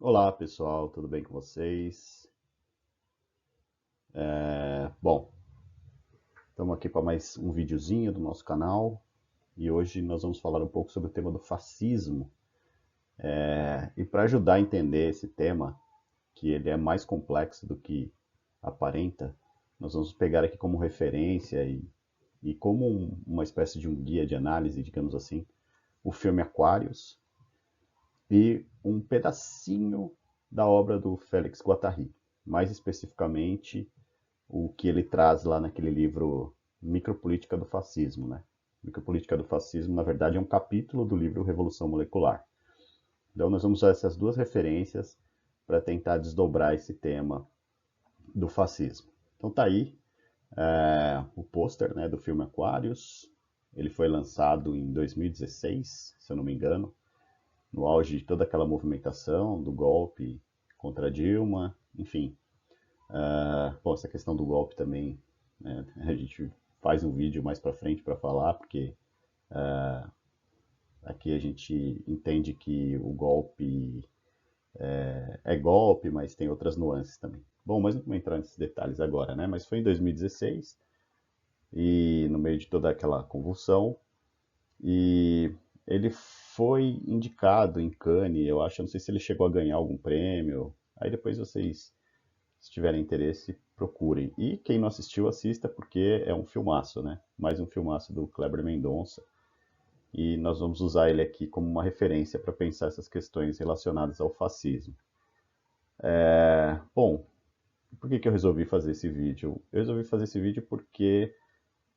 Olá pessoal, tudo bem com vocês? Bom, estamos aqui para mais um videozinho do nosso canal e hoje nós vamos falar um pouco sobre o tema do fascismo. E para ajudar a entender esse tema, que ele é mais complexo do que aparenta, nós vamos pegar aqui como referência e como uma espécie de um guia de análise, digamos assim, o filme Aquarius e um pedacinho da obra do Félix Guattari, mais especificamente o que ele traz lá naquele livro Micropolítica do Fascismo, né? Micropolítica do Fascismo, na verdade, é um capítulo do livro Revolução Molecular. Então, nós vamos usar essas duas referências para tentar desdobrar esse tema do fascismo. Então, tá aí o pôster, né, do filme Aquarius. Ele foi lançado em 2016, se eu não me engano, no auge de toda aquela movimentação do golpe contra Dilma, enfim. Bom, essa questão do golpe também, né, a gente faz um vídeo mais para frente para falar, porque aqui a gente entende que o golpe é golpe, mas tem outras nuances também. Bom, mas não vou entrar nesses detalhes agora, né? Mas foi em 2016 e no meio de toda aquela convulsão e ele foi indicado em Cannes, eu acho, eu não sei se ele chegou a ganhar algum prêmio. Aí depois vocês, se tiverem interesse, procurem. E quem não assistiu, assista, porque é um filmaço, né? Mais um filmaço do Kleber Mendonça. E nós vamos usar ele aqui como uma referência para pensar essas questões relacionadas ao fascismo. Bom, por que eu resolvi fazer esse vídeo? Eu resolvi fazer esse vídeo porque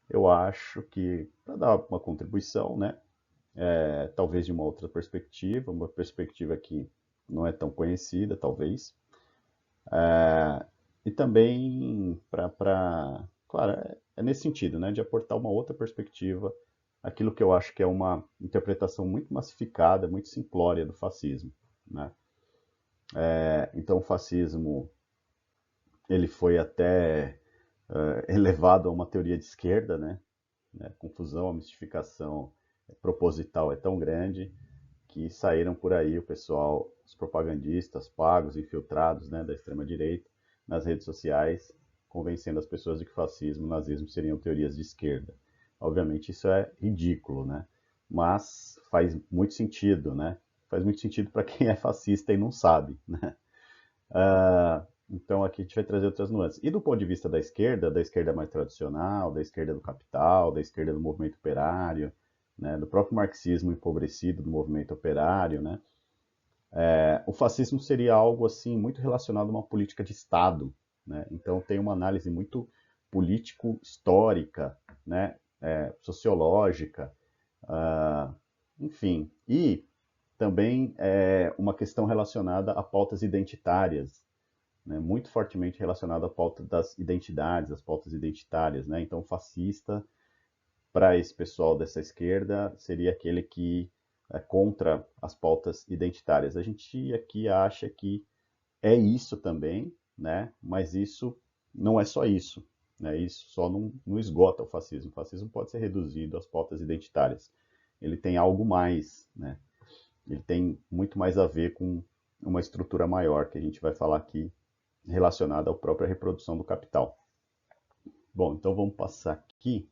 eu acho que, para dar uma contribuição, né? Talvez de uma outra perspectiva, uma perspectiva que não é tão conhecida, talvez. E também claro, é nesse sentido, né, de aportar uma outra perspectiva, aquilo que eu acho que é uma interpretação muito massificada, muito simplória do fascismo, né? Então o fascismo ele foi até elevado a uma teoria de esquerda, né? A confusão, a mistificação proposital é tão grande que saíram por aí o pessoal, os propagandistas pagos, infiltrados, né, da extrema direita, nas redes sociais, convencendo as pessoas de que fascismo e nazismo seriam teorias de esquerda. Obviamente isso é ridículo, né? Mas faz muito sentido, né? Faz muito sentido para quem é fascista e não sabe, né? Então aqui a gente vai trazer outras nuances. E do ponto de vista da esquerda mais tradicional, da esquerda do capital, da esquerda do movimento operário, né, do próprio marxismo empobrecido do movimento operário, né, o fascismo seria algo assim muito relacionado a uma política de Estado, né? Então tem uma análise muito político-histórica, né, sociológica, enfim, e também uma questão relacionada a pautas identitárias, né, muito fortemente relacionada à pauta das identidades, as pautas identitárias, né? Então fascista para esse pessoal dessa esquerda seria aquele que é contra as pautas identitárias. A gente aqui acha que é isso também, né? Mas isso não é só isso, né? Isso só não esgota o fascismo. O fascismo pode ser reduzido às pautas identitárias. Ele tem algo mais, né? Ele tem muito mais a ver com uma estrutura maior que a gente vai falar aqui relacionada à própria reprodução do capital. Bom, então vamos passar aqui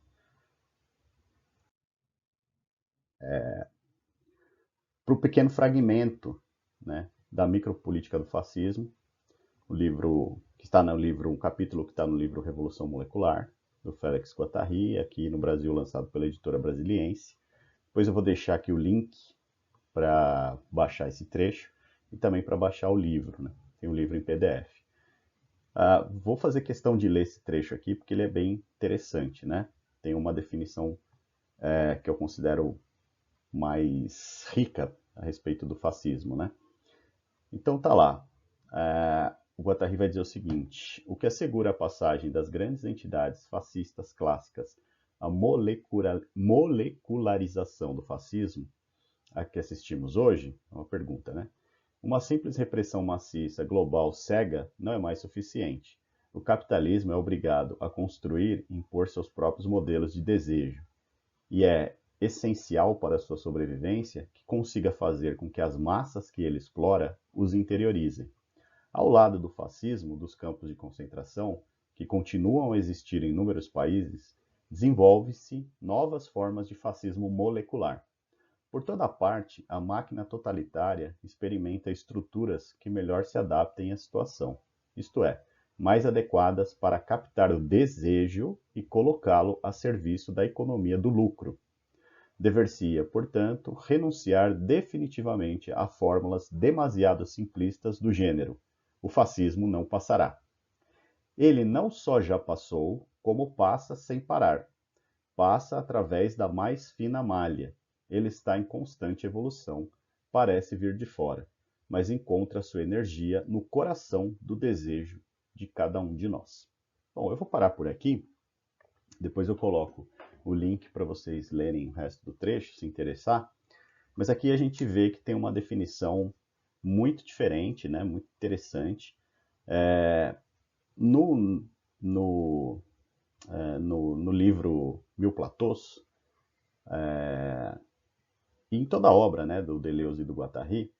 para o pequeno fragmento, né, da micropolítica do fascismo, o livro que está no livro, um capítulo que está no livro Revolução Molecular, do Félix Guattari, aqui no Brasil lançado pela editora Brasiliense. Depois eu vou deixar aqui o link para baixar esse trecho e também para baixar o livro, né? Tem um livro em PDF. Vou fazer questão de ler esse trecho aqui porque ele é bem interessante, né? Tem uma definição que eu considero mais rica a respeito do fascismo, né? Então tá lá. O Guattari vai dizer o seguinte: o que assegura a passagem das grandes entidades fascistas clássicas à molecularização do fascismo, a que assistimos hoje, é uma pergunta, né? Uma simples repressão maciça, global, cega, não é mais suficiente. O capitalismo é obrigado a construir e impor seus próprios modelos de desejo. E é essencial para a sua sobrevivência que consiga fazer com que as massas que ele explora os interiorizem. Ao lado do fascismo, dos campos de concentração, que continuam a existir em inúmeros países, desenvolve-se novas formas de fascismo molecular. Por toda parte, a máquina totalitária experimenta estruturas que melhor se adaptem à situação, isto é, mais adequadas para captar o desejo e colocá-lo a serviço da economia do lucro. Dever-se-ia, portanto, renunciar definitivamente a fórmulas demasiado simplistas do gênero: o fascismo não passará. Ele não só já passou, como passa sem parar. Passa através da mais fina malha. Ele está em constante evolução, parece vir de fora, mas encontra sua energia no coração do desejo de cada um de nós. Bom, eu vou parar por aqui, depois eu coloco o link para vocês lerem o resto do trecho, se interessar, mas aqui a gente vê que tem uma definição muito diferente, né, muito interessante. No, no, no livro Mil Platôs, e em toda a obra, né, do Deleuze e do Guattari,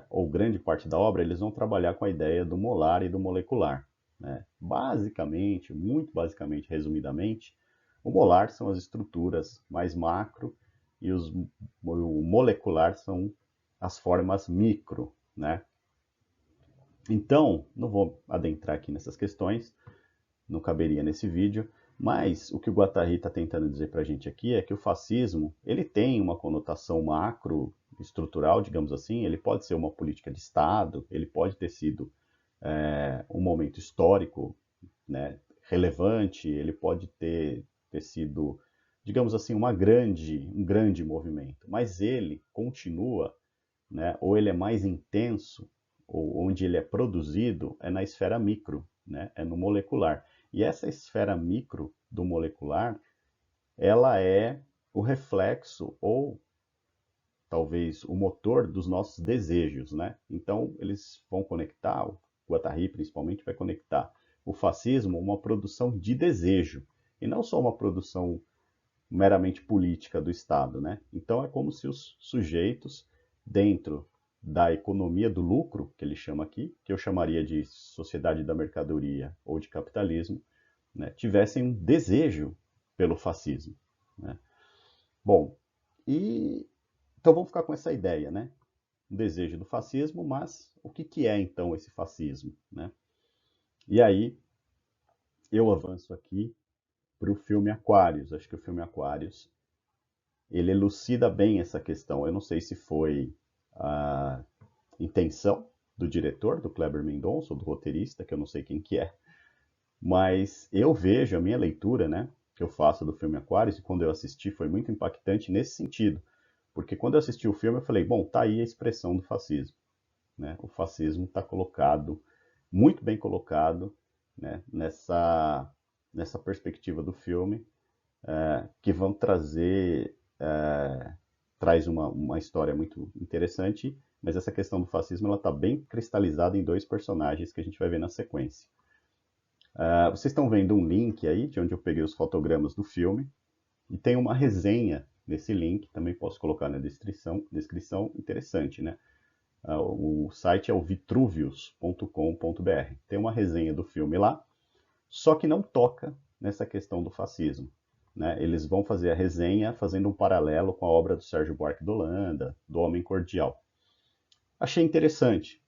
ou grande parte da obra, eles vão trabalhar com a ideia do molar e do molecular. Né? Basicamente, muito basicamente, resumidamente, o molar são as estruturas mais macro e o molecular são as formas micro. Né? Então, não vou adentrar aqui nessas questões, não caberia nesse vídeo, mas o que o Guattari está tentando dizer para a gente aqui é que o fascismo ele tem uma conotação macro, estrutural, digamos assim, ele pode ser uma política de Estado, ele pode ter sido um momento histórico, né, relevante, ele pode ter sido, digamos assim, um grande movimento, mas ele continua, né, ou ele é mais intenso, ou onde ele é produzido é na esfera micro, né, é no molecular. E essa esfera micro do molecular, ela é o reflexo ou talvez o motor dos nossos desejos, né? Então eles vão conectar, o Guattari principalmente vai conectar o fascismo a uma produção de desejo e não só uma produção meramente política do Estado, né? Então é como se os sujeitos dentro da economia do lucro, que ele chama aqui, que eu chamaria de sociedade da mercadoria ou de capitalismo, né, tivessem um desejo pelo fascismo. Né? Bom, então vamos ficar com essa ideia, né? O desejo do fascismo, mas o que é então esse fascismo? Né? E aí eu avanço aqui para o filme Aquários. Acho que o filme Aquários ele elucida bem essa questão. Eu não sei se foi a intenção do diretor, do Kleber Mendonça, ou do roteirista, que eu não sei quem que é, mas eu vejo a minha leitura, né, que eu faço do filme Aquários, e quando eu assisti foi muito impactante nesse sentido, porque quando eu assisti o filme eu falei, bom, tá aí a expressão do fascismo, né? O fascismo está colocado, muito bem colocado, né, nessa perspectiva do filme, que vão trazer, traz uma história muito interessante, mas essa questão do fascismo ela está bem cristalizada em dois personagens que a gente vai ver na sequência. Vocês estão vendo um link aí, de onde eu peguei os fotogramas do filme, e tem uma resenha nesse link, também posso colocar na descrição interessante, né? O site é o vitruvius.com.br. Tem uma resenha do filme lá, só que não toca nessa questão do fascismo. Né? Eles vão fazer a resenha fazendo um paralelo com a obra do Sérgio Buarque de Holanda, do Homem Cordial. Achei interessante,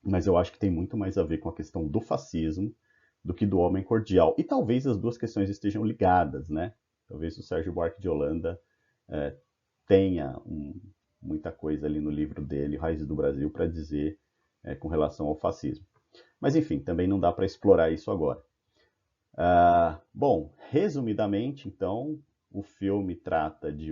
mas eu acho que tem muito mais a ver com a questão do fascismo do que do Homem Cordial. E talvez as duas questões estejam ligadas, né? Talvez o Sérgio Buarque de Holanda tenha muita coisa ali no livro dele, Raízes do Brasil, para dizer com relação ao fascismo. Mas enfim, também não dá para explorar isso agora. Bom, resumidamente, então, o filme trata de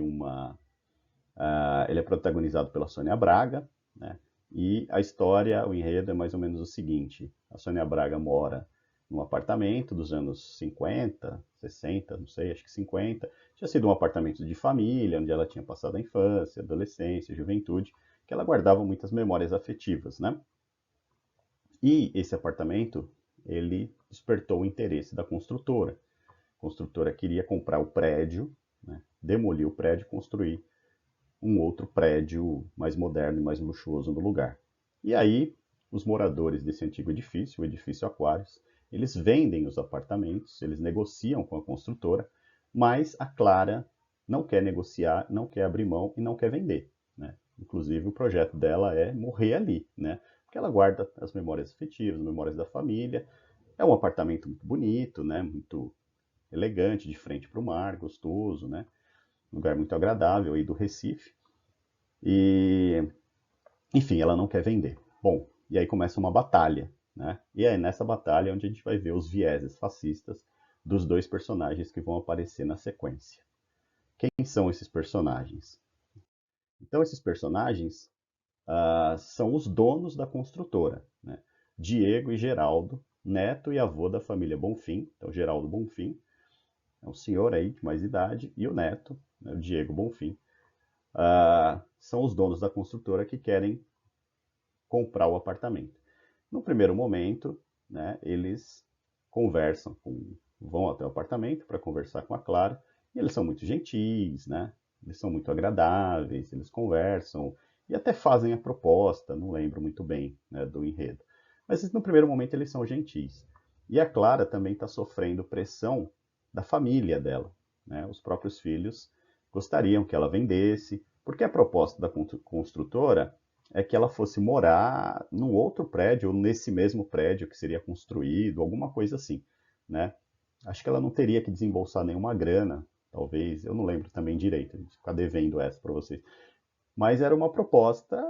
ele é protagonizado pela Sônia Braga, né? E a história, o enredo é mais ou menos o seguinte: a Sônia Braga mora num apartamento dos anos 50, 60, não sei, acho que 50. Tinha sido um apartamento de família, onde ela tinha passado a infância, adolescência, juventude, que ela guardava muitas memórias afetivas, né? E esse apartamento, ele despertou o interesse da construtora. A construtora queria comprar o prédio, né, demolir o prédio e construir um outro prédio mais moderno e mais luxuoso no lugar. E aí, os moradores desse antigo edifício, o edifício Aquários, eles vendem os apartamentos, eles negociam com a construtora, mas a Clara não quer negociar, não quer abrir mão e não quer vender, né? Inclusive, o projeto dela é morrer ali, né? Porque ela guarda as memórias afetivas, as memórias da família. É um apartamento muito bonito, né? Muito elegante, de frente para o mar, gostoso, né? Um lugar muito agradável aí do Recife. E, enfim, ela não quer vender. Bom, e aí começa uma batalha, né? E é nessa batalha onde a gente vai ver os vieses fascistas dos dois personagens que vão aparecer na sequência. Quem são esses personagens? Então, esses personagens são os donos da construtora, né? Diego e Geraldo, neto e avô da família Bonfim. Então, Geraldo Bonfim é um senhor aí de mais idade, e o neto, né, o Diego Bonfim, são os donos da construtora que querem comprar o apartamento. No primeiro momento, né, eles vão até o apartamento para conversar com a Clara, e eles são muito gentis, né? Eles são muito agradáveis, eles conversam e até fazem a proposta, não lembro muito bem, né, do enredo. Mas no primeiro momento eles são gentis. E a Clara também está sofrendo pressão da família dela, né? Os próprios filhos gostariam que ela vendesse, porque a proposta da construtora é que ela fosse morar num outro prédio, ou nesse mesmo prédio que seria construído, alguma coisa assim, né? Acho que ela não teria que desembolsar nenhuma grana, talvez, eu não lembro também direito, a gente ficar devendo essa para vocês. Mas era uma proposta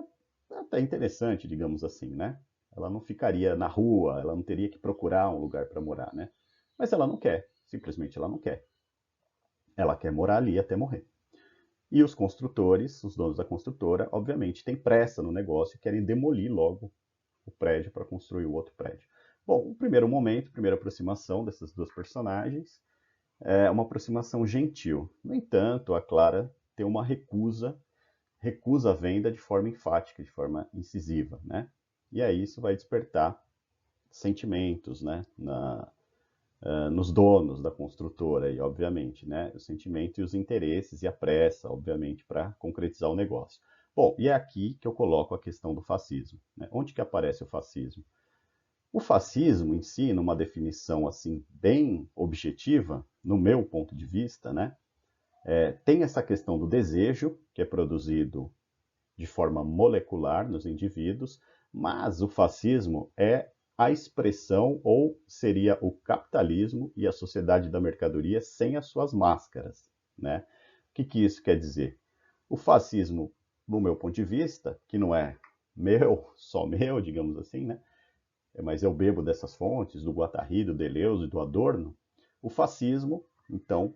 até interessante, digamos assim, né? Ela não ficaria na rua, ela não teria que procurar um lugar para morar, né? Mas ela não quer, simplesmente ela não quer. Ela quer morar ali até morrer. E os construtores, os donos da construtora, obviamente, têm pressa no negócio e querem demolir logo o prédio para construir o outro prédio. Bom, o primeiro momento, a primeira aproximação dessas duas personagens é uma aproximação gentil. No entanto, a Clara tem uma recusa a venda de forma enfática, de forma incisiva, né? E aí isso vai despertar sentimentos, né, nos donos da construtora, e obviamente, né, o sentimento e os interesses e a pressa, obviamente, para concretizar o negócio. Bom, e é aqui que eu coloco a questão do fascismo, né? Onde que aparece o fascismo? O fascismo em si, numa definição assim bem objetiva, no meu ponto de vista, né, tem essa questão do desejo, que é produzido de forma molecular nos indivíduos, mas o fascismo é a expressão, ou seria o capitalismo e a sociedade da mercadoria sem as suas máscaras, né? O que isso quer dizer? O fascismo, no meu ponto de vista, que não é meu, só meu, digamos assim, né? Mas eu bebo dessas fontes, do Guattari, do Deleuze e do Adorno, o fascismo, então,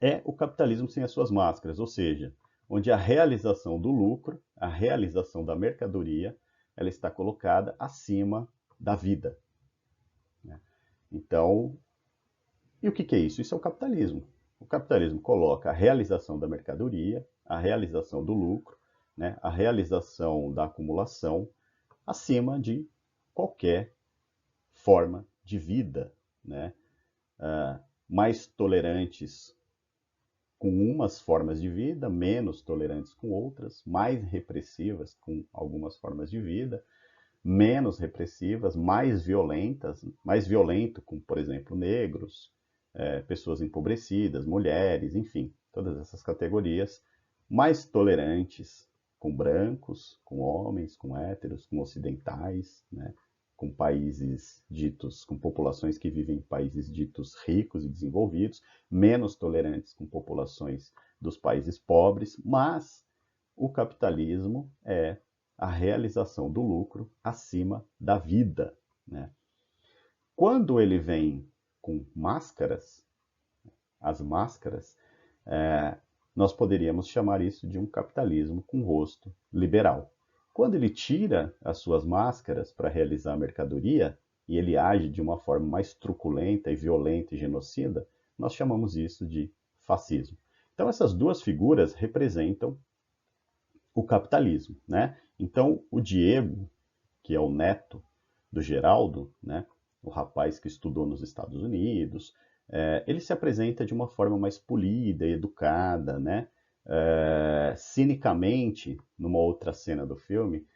é o capitalismo sem as suas máscaras, ou seja, onde a realização do lucro, a realização da mercadoria, ela está colocada acima da vida, né? Então, e o que é isso? Isso é o capitalismo. O capitalismo coloca a realização da mercadoria, a realização do lucro, né, a realização da acumulação acima de qualquer forma de vida, né? Mais tolerantes com umas formas de vida, menos tolerantes com outras, mais repressivas com algumas formas de vida, menos repressivas, mais violentas, mais violento com, por exemplo, negros, pessoas empobrecidas, mulheres, enfim, todas essas categorias, mais tolerantes com brancos, com homens, com héteros, com ocidentais, né? Com países ditos, com populações que vivem em países ditos ricos e desenvolvidos, menos tolerantes com populações dos países pobres, mas o capitalismo é a realização do lucro acima da vida, né? Quando ele vem com máscaras, as máscaras, nós poderíamos chamar isso de um capitalismo com rosto liberal. Quando ele tira as suas máscaras para realizar a mercadoria, e ele age de uma forma mais truculenta e violenta e genocida, nós chamamos isso de fascismo. Então essas duas figuras representam o capitalismo, né? Então o Diego, que é o neto do Geraldo, né, o rapaz que estudou nos Estados Unidos, Ele se apresenta de uma forma mais polida, educada, né? Cinicamente, numa outra cena do filme,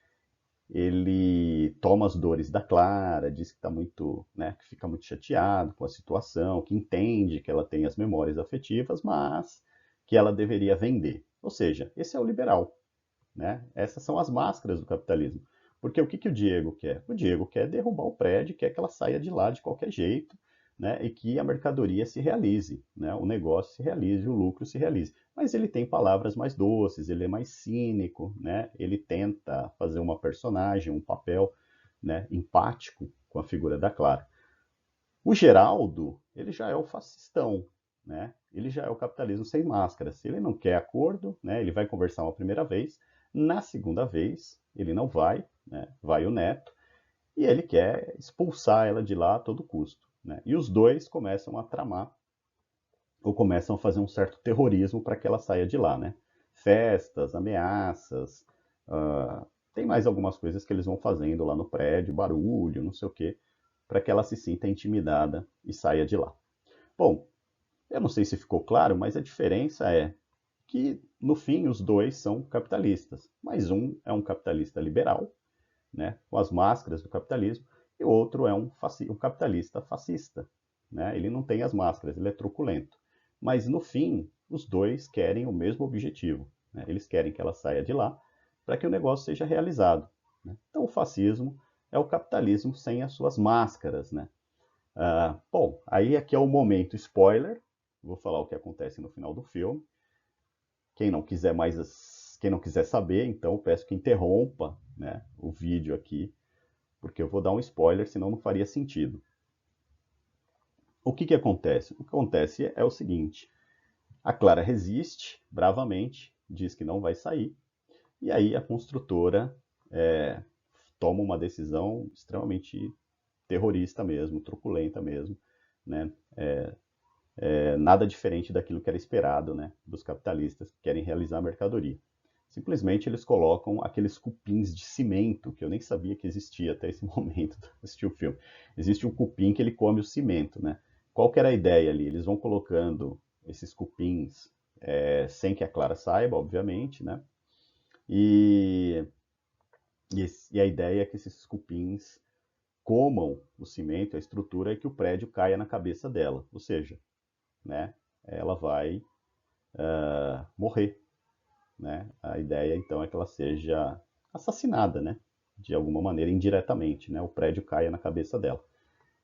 ele toma as dores da Clara, diz que tá muito, né, que fica muito chateado com a situação, que entende que ela tem as memórias afetivas, mas que ela deveria vender. Ou seja, esse é o liberal, né? Essas são as máscaras do capitalismo. Porque o que, que o Diego quer? O Diego quer derrubar o prédio, quer que ela saia de lá de qualquer jeito, né? E que a mercadoria se realize, né? O negócio se realize, o lucro se realize. Mas ele tem palavras mais doces, ele é mais cínico, né? Ele tenta fazer uma personagem, um papel, né, empático com a figura da Clara. O Geraldo, ele já é o fascistão, né? Ele já é o capitalismo sem máscara. Se ele não quer acordo, né, ele vai conversar uma primeira vez, na segunda vez ele não vai, né, vai o neto, e ele quer expulsar ela de lá a todo custo, né? E os dois começam a tramar, ou começam a fazer um certo terrorismo para que ela saia de lá, né? Festas, ameaças, tem mais algumas coisas que eles vão fazendo lá no prédio, barulho, não sei o quê, para que ela se sinta intimidada e saia de lá. Bom, eu não sei se ficou claro, mas a diferença é que, no fim, os dois são capitalistas. Mas um é um capitalista liberal, né, com as máscaras do capitalismo, e o outro é um capitalista fascista. Né? Ele não tem as máscaras, ele é truculento. Mas, no fim, os dois querem o mesmo objetivo. Né? Eles querem que ela saia de lá para que o negócio seja realizado. Né? Então, o fascismo é o capitalismo sem as suas máscaras. Né? Bom, aí aqui é o momento spoiler. Vou falar o que acontece no final do filme. Quem não quiser quem não quiser saber, então eu peço que interrompa, né, o vídeo aqui, porque eu vou dar um spoiler, senão não faria sentido. O que que acontece? O que acontece é o seguinte: a Clara resiste bravamente, diz que não vai sair, e aí a construtora toma uma decisão extremamente terrorista mesmo, truculenta mesmo, né? Nada diferente daquilo que era esperado, né, dos capitalistas que querem realizar a mercadoria. Simplesmente eles colocam aqueles cupins de cimento, que eu nem sabia que existia até esse momento de assistir o filme. Existe um cupim que ele come o cimento, né? Qual que era a ideia ali? Eles vão colocando esses cupins sem que a Clara saiba, obviamente, né? E, e a ideia é que esses cupins comam o cimento, a estrutura, e que o prédio caia na cabeça dela. Ou seja, né, ela vai morrer. Né? A ideia, então, é que ela seja assassinada, né? De alguma maneira, indiretamente, né? O prédio caia na cabeça dela.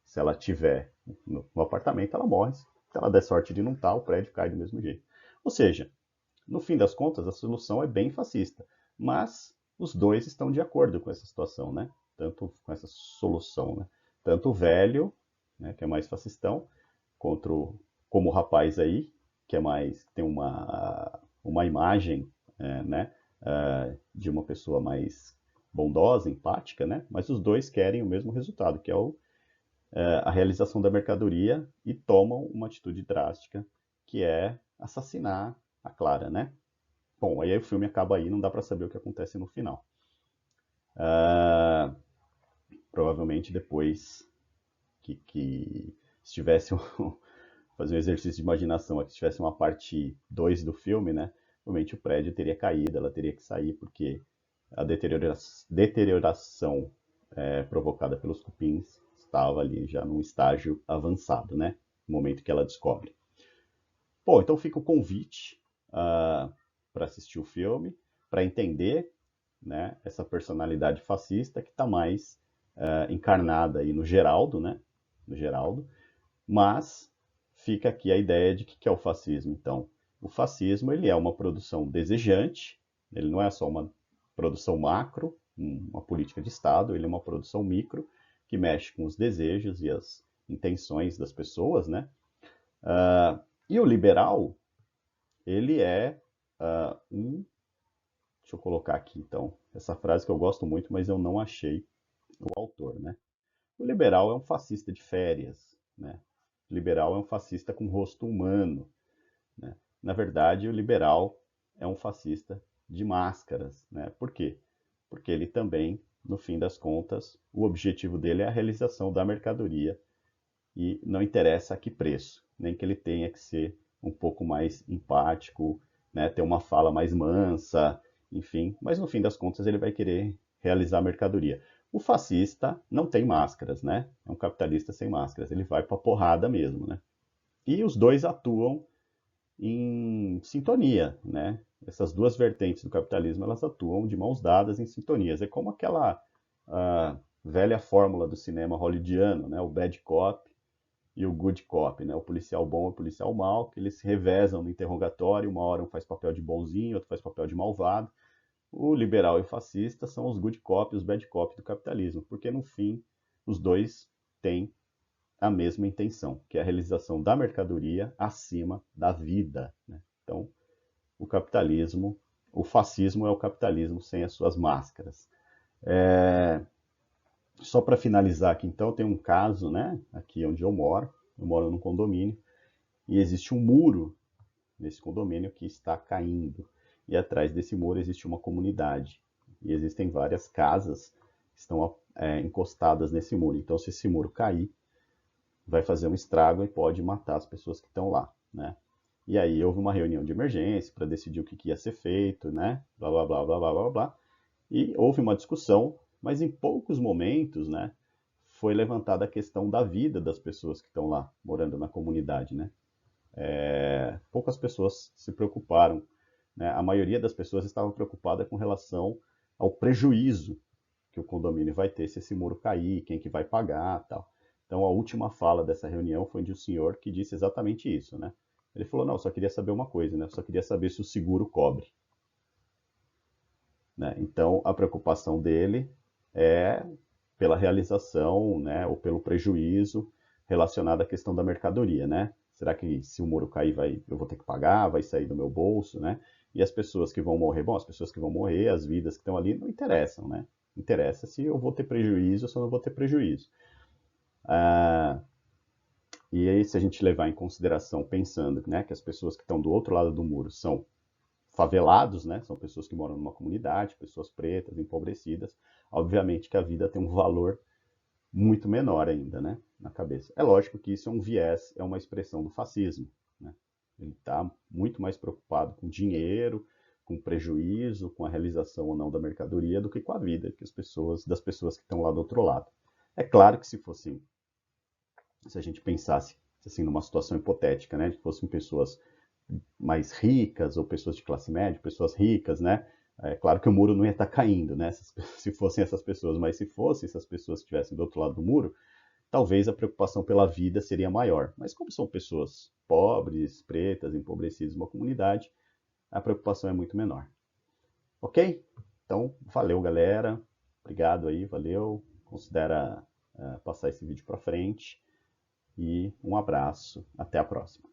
Se ela estiver no apartamento, ela morre. Se ela der sorte de não estar, o prédio cai do mesmo jeito. Ou seja, no fim das contas, a solução é bem fascista. Mas os dois estão de acordo com essa situação, né? Tanto com essa solução, né? Tanto o velho, né, que é mais fascistão, contra como o rapaz aí, que é mais tem uma imagem né, de uma pessoa mais bondosa, empática, né? Mas os dois querem o mesmo resultado, que é a realização da mercadoria, e tomam uma atitude drástica, que é assassinar a Clara, né? Bom, aí o filme acaba aí, não dá para saber o que acontece no final. Provavelmente depois que se tivesse fazer um exercício de imaginação aqui, se tivesse uma parte 2 do filme, né? Provavelmente o prédio teria caído, ela teria que sair, porque a deterioração provocada pelos cupins estava ali já num estágio avançado, né? No momento que ela descobre. Bom, então fica o convite para assistir o filme, para entender, né, essa personalidade fascista que está mais encarnada aí no Geraldo, né? No Geraldo, mas fica aqui a ideia de que é o fascismo. Então, o fascismo ele é uma produção desejante, ele não é só uma produção macro, uma política de Estado, ele é uma produção micro que mexe com os desejos e as intenções das pessoas, né? E o liberal, ele é deixa eu colocar aqui então essa frase que eu gosto muito, mas eu não achei o autor, né? O liberal é um fascista de férias, né? O liberal é um fascista com rosto humano, né? Na verdade, o liberal é um fascista de máscaras, né? Por quê? Porque ele também, no fim das contas, o objetivo dele é a realização da mercadoria e não interessa a que preço, nem que ele tenha que ser um pouco mais empático, né, ter uma fala mais mansa, enfim, mas no fim das contas ele vai querer realizar a mercadoria. O fascista não tem máscaras, né? É um capitalista sem máscaras, ele vai para porrada mesmo, né? E os dois atuam em sintonia, né? Essas duas vertentes do capitalismo, elas atuam de mãos dadas em sintonias. É como aquela velha fórmula do cinema hollywoodiano, né? O bad cop e o good cop, né? O policial bom e o policial mau, que eles se revezam no interrogatório, uma hora um faz papel de bonzinho, outro faz papel de malvado. O liberal e o fascista são os good cop e os bad cop do capitalismo, porque no fim os dois têm a mesma intenção, que é a realização da mercadoria acima da vida, né? Então, o capitalismo, o fascismo é o capitalismo sem as suas máscaras. Só para finalizar aqui, então, tem um caso, né, aqui onde eu moro num condomínio, e existe um muro nesse condomínio que está caindo. E atrás desse muro existe uma comunidade. E existem várias casas que estão encostadas nesse muro. Então, se esse muro cair, vai fazer um estrago e pode matar as pessoas que estão lá, né? E aí houve uma reunião de emergência para decidir o que ia ser feito, né? Blá, blá, blá, blá, blá, blá, blá. E houve uma discussão, mas em poucos momentos, né, foi levantada a questão da vida das pessoas que estão lá, morando na comunidade, né? Poucas pessoas se preocuparam, né? A maioria das pessoas estava preocupada com relação ao prejuízo que o condomínio vai ter se esse muro cair, quem que vai pagar, tal. Então a última fala dessa reunião foi de um senhor que disse exatamente isso, né? Ele falou, não, eu só queria saber uma coisa, né? Eu só queria saber se o seguro cobre, né? Então a preocupação dele é pela realização, né, ou pelo prejuízo relacionado à questão da mercadoria, né? Será que se o muro cair eu vou ter que pagar, vai sair do meu bolso, né? E as pessoas que vão morrer, bom, as pessoas que vão morrer, as vidas que estão ali não interessam, né? Interessa se eu vou ter prejuízo ou se eu não vou ter prejuízo. E aí, se a gente levar em consideração, pensando, né, que as pessoas que estão do outro lado do muro são favelados, né, são pessoas que moram numa comunidade, pessoas pretas, empobrecidas, obviamente que a vida tem um valor muito menor ainda, né, na cabeça. É lógico que isso é um viés, é uma expressão do fascismo, né? Ele está muito mais preocupado com dinheiro, com prejuízo, com a realização ou não da mercadoria, do que com a vida das pessoas que estão lá do outro lado. É claro que se a gente pensasse assim numa situação hipotética, né, que fossem pessoas mais ricas ou pessoas de classe média, pessoas ricas, né, é claro que o muro não ia estar caindo, né, se fossem essas pessoas, mas se fossem essas pessoas que estivessem do outro lado do muro, talvez a preocupação pela vida seria maior. Mas como são pessoas pobres, pretas, empobrecidas, uma comunidade, a preocupação é muito menor. Ok? Então, valeu, galera. Obrigado aí, valeu. Considera passar esse vídeo para frente. E um abraço. Até a próxima.